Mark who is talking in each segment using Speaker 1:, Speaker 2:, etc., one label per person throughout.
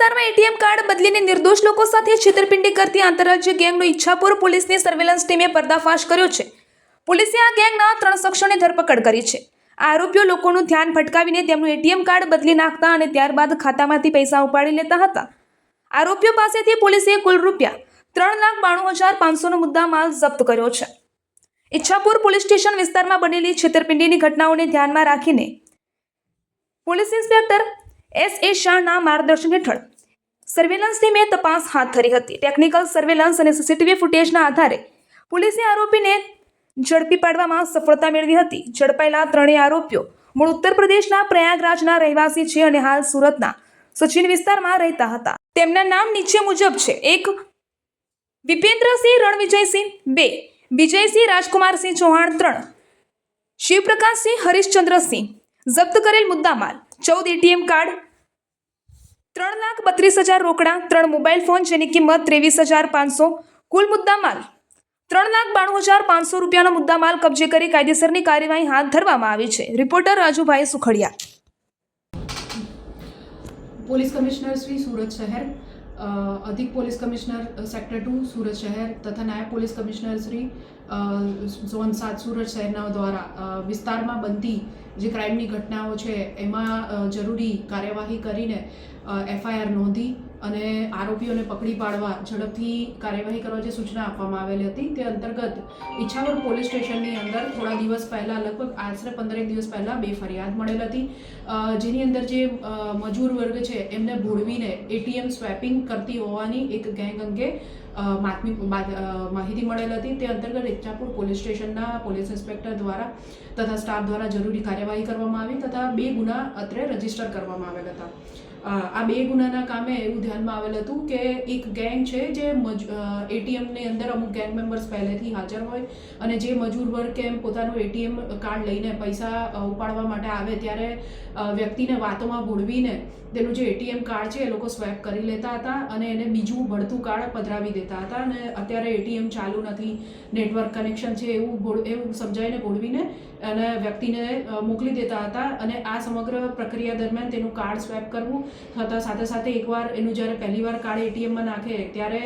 Speaker 1: વિસ્તારમાં ATM card બદલીને નિર્દોષ લોકો સાથે છેતરપિંડી કરતી આંતરરાજ્ય ગેંગનો ઈચ્છાપુર પોલીસની સર્વેલન્સ ટીમે પર્દાફાશ કર્યો છે। પોલીસે આ ગેંગના 3 શખ્સોની ધરપકડ કરી છે। આ આરોપીઓ લોકોનું ધ્યાન ભટકાવીને તેમનું એટીએમ કાર્ડ બદલી નાખતા અને ત્યારબાદ ખાતામાંથી પૈસા ઉપાડી લેતા હતા। આરોપીઓ પાસેથી પોલીસે કુલ ₹3,92,500નો મુદ્દામાલ જપ્ત કર્યો છે। ઈચ્છાપુર પોલીસ સ્ટેશન વિસ્તારમાં બનેલી છેતરપિંડીની ઘટનાઓને ધ્યાનમાં રાખીને પોલીસ ઇન્સ્પેક્ટર S.A. શાહના માર્ગદર્શન હેઠળ સર્વેલન્સ ટીમે તપાસ હાથ ધરી હતી। ટેકનિકલ સર્વેલન્સ અને સીસીટીવી ફૂટેજના આધારે પોલીસે આરોપીને ઝડપી પાડવામાં સફળતા મેળવી હતી। ઝડપાયેલા ત્રણેય આરોપીઓ મૂળ ઉત્તર પ્રદેશના પ્રયાગરાજના રહેવાસી છે અને હાલ સુરતના સચિન વિસ્તારમાં રહેતા હતા। તેમના નામ નીચે મુજબ છે: 1 વિપેન્દ્રસિંહ રણવિજયસિંહ, 2 વિજયસિંહ રાજકુમારસિંહ ચૌહાણ, 3 શિવપ્રકાશસિંહ હરીશચંદ્રસિંહ। જપ્ત કરેલ મુદ્દામાલ 14 એટીએમ કાર્ડ, 3,32,000 રોકડા, 3 મોબાઈલ ફોન જેની કિંમત 23,500। કુલ મુદ્દામાલ ₹3,92,500નો મુદ્દામાલ કબજે કરી કાયદેસરની કાર્યવાહી હાથ ધરવામાં આવી છે। Reporter Rajubhai Sukhadia,
Speaker 2: police commissioner Shri Surat शहर, अधिक पुलिस कमिश्नर सेक्टर 2 सूरत शहर तथा नायब पुलिस कमिश्नर श्री ઝોન 7 सूरत शहરના દ્વારા વિસ્તારમાં બનતી જે ક્રાઇમની ઘટનાઓ છે એમાં જરૂરી કાર્યવાહી કરીને FIR નોંધી અને આરોપીઓને પકડી પાડવા ઝડપથી કાર્યવાહી કરવા જે સૂચના આપવામાં આવેલી હતી તે અંતર્ગત ઈચ્છાપુર પોલીસ સ્ટેશનની અંદર થોડા દિવસ પહેલાં લગભગ આશરે 15 દિવસ પહેલાં 2 ફરિયાદ મળેલ હતી, જેની અંદર જે મજૂર વર્ગ છે એમને ભોળવીને એટીએમ સ્વેપિંગ કરતી હોવાની એક ગેંગ અંગે માહિતી મળેલ હતી। તે અંતર્ગત ઈચ્છાપુર પોલીસ સ્ટેશનના પોલીસ ઇન્સ્પેક્ટર દ્વારા તથા સ્ટાફ દ્વારા જરૂરી કાર્યવાહી કરવામાં આવી તથા 2 ગુના અત્રે રજીસ્ટર કરવામાં આવેલ હતા। આ 2 ગુનાના કામે એવું ધ્યાનમાં આવેલ હતું કે એક ગેંગ છે જે એટીએમની અંદર અમુક ગેંગ મેમ્બર્સ પહેલેથી હાજર હોય અને જે મજૂર વર્ગ કેમ પોતાનું એટીએમ કાર્ડ લઈને પૈસા ઉપાડવા માટે આવે ત્યારે વ્યક્તિને વાતોમાં ભોળવીને તેનું જે એટીએમ કાર્ડ છે એ લોકો સ્વેપ કરી લેતા હતા અને એને બીજું ભળતું કાર્ડ પધરાવી દેતા હતા અને અત્યારે એટીએમ ચાલુ નથી, નેટવર્ક કનેક્શન છે એવું સમજાવીને ભોળવીને અને વ્યક્તિને મોકલી દેતા હતા અને આ સમગ્ર પ્રક્રિયા દરમિયાન તેનું કાર્ડ સ્વેપ કરવું થતાં સાથે સાથે એકવાર એનું જ્યારે પહેલીવાર કાર્ડ એટીએમમાં નાખે ત્યારે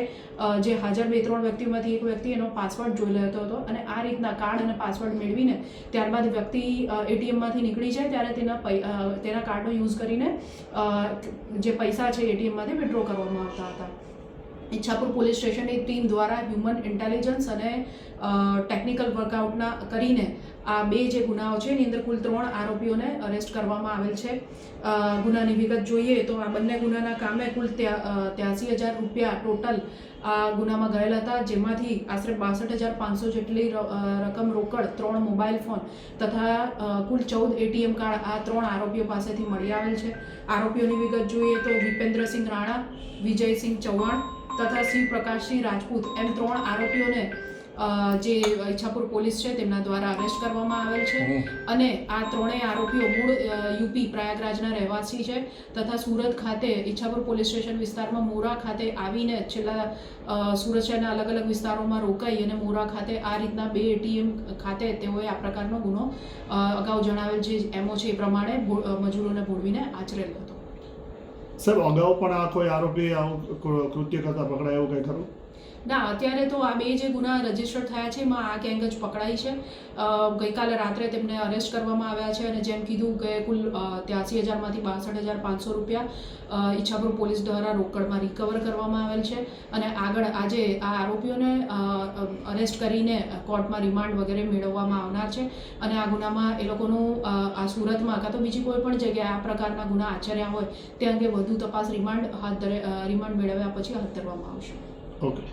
Speaker 2: જે હાજર 2-3 વ્યક્તિઓમાંથી એક વ્યક્તિ એનો પાસવર્ડ જોઈ લેતો હતો અને આ રીતના કાર્ડ અને પાસવર્ડ મેળવીને ત્યારબાદ વ્યક્તિ એટીએમમાંથી નીકળી જાય ત્યારે તેના કાર્ડનો યુઝ કરીને જે પૈસા છે એટીએમમાંથી વિડ્રો કરવામાં આવતા હતા। ઈચ્છાપુર પોલીસ સ્ટેશનની ટીમ દ્વારા હ્યુમન ઇન્ટેલિજન્સ અને ટેકનિકલ વર્કઆઉટના કરીને આ 2 જે ગુનાઓ છે એની અંદર કુલ 3 આરોપીઓને અરેસ્ટ કરવામાં આવેલ છે। ગુનાની વિગત જોઈએ તો આ બંને ગુનાના કામે કુલ 83,000 ટોટલ આ ગુનામાં ગયેલ હતા, જેમાંથી આશરે 62,500 જેટલી રકમ રોકડ, 3 મોબાઈલ ફોન તથા કુલ 14 એટીએમ કાર્ડ આ 3 આરોપીઓ પાસેથી મળી આવેલ છે। આરોપીઓની વિગત જોઈએ તો વિપેન્દ્રસિંહ રાણા, વિજયસિંહ ચૌહાણ તથા શિવપ્રકાશસિંહ રાજપૂત એમ 3 આરોપીઓને જે ઈચ્છાપુર પોલીસ છે તેમના દ્વારા અરેસ્ટ કરવામાં આવેલ છે અને આ 3 આરોપીઓ મૂળ યુપી પ્રયાગરાજના રહેવાસી છે તથા સુરત ખાતે ઈચ્છાપુર પોલીસ સ્ટેશન વિસ્તારમાં મોરા ખાતે આવીને છેલ્લા સુરત શહેરના અલગ અલગ વિસ્તારોમાં રોકાઈ અને મોરા ખાતે આ રીતના 2 એટીએમ ખાતે તેઓએ આ પ્રકારનો ગુનો અગાઉ જણાવેલ જે એમઓ છે એ પ્રમાણે મજૂરોને ભોળવીને આચરેલ હતો।
Speaker 3: સર, અગાઉ પણ આ કોઈ આરોપી કૃત્ય કરતા પકડાય એવું કંઈ ખરું?
Speaker 2: ના, અત્યારે તો આ 2 જે ગુના રજીસ્ટર થયા છે એમાં આ ગેંગ જ પકડાઈ છે। ગઈકાલે રાત્રે તેમને અરેસ્ટ કરવામાં આવ્યા છે અને જેમ કીધું કે કુલ 83,000માંથી ₹62,500 ઈચ્છાપુર પોલીસ દ્વારા રોકડમાં રિકવર કરવામાં આવેલ છે અને આગળ આજે આ આરોપીઓને અરેસ્ટ કરીને કોર્ટમાં રિમાન્ડ વગેરે મેળવવામાં આવનાર છે અને આ ગુનામાં એ લોકોનું આ સુરતમાં કાં તો બીજી કોઈ પણ જગ્યાએ આ પ્રકારના ગુના આચર્યા હોય તે અંગે વધુ તપાસ રિમાન્ડ મેળવ્યા પછી હાથ ધરવામાં આવશે।
Speaker 3: ઓકે।